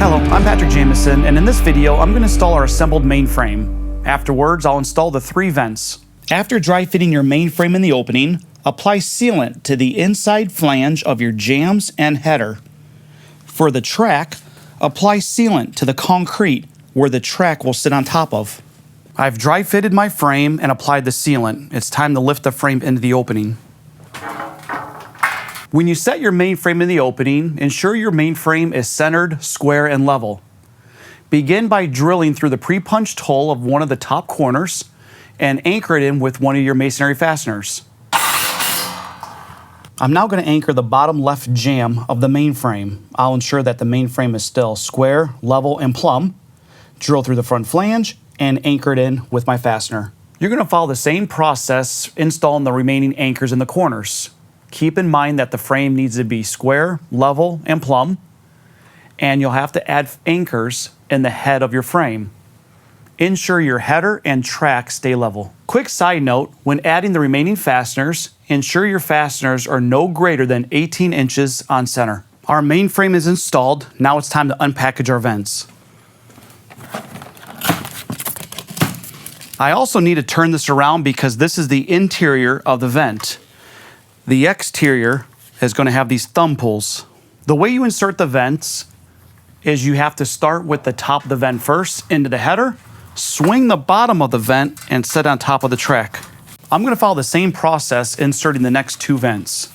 Hello, I'm Patrick Jamison, and in this video, I'm going to install our assembled mainframe. Afterwards, I'll install the 3 vents. After dry fitting your mainframe in the opening, apply sealant to the inside flange of your jambs and header. For the track, apply sealant to the concrete where the track will sit on top of. I've dry fitted my frame and applied the sealant. It's time to lift the frame into the opening. When you set your mainframe in the opening, ensure your mainframe is centered, square, and level. Begin by drilling through the pre-punched hole of one of the top corners and anchor it in with one of your masonry fasteners. I'm now going to anchor the bottom left jamb of the mainframe. I'll ensure that the mainframe is still square, level, and plumb. Drill through the front flange and anchor it in with my fastener. You're going to follow the same process installing the remaining anchors in the corners. Keep in mind that the frame needs to be square, level, and plumb, and you'll have to add anchors in the head of your frame. Ensure your header and track stay level. Quick side note, when adding the remaining fasteners, ensure your fasteners are no greater than 18 inches on center. Our mainframe is installed. Now it's time to unpackage our vents. I also need to turn this around because this is the interior of the vent. The exterior is going to have these thumb pulls. The way you insert the vents is you have to start with the top of the vent first into the header, swing the bottom of the vent, and set on top of the track. I'm going to follow the same process inserting the next 2 vents.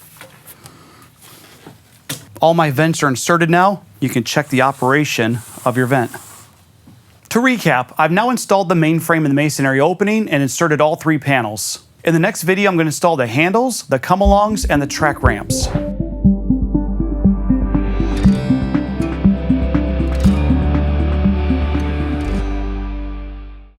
All my vents are inserted now. You can check the operation of your vent. To recap, I've now installed the mainframe in the masonry opening and inserted all 3 panels. In the next video, I'm going to install the handles, the come-alongs, and the track ramps.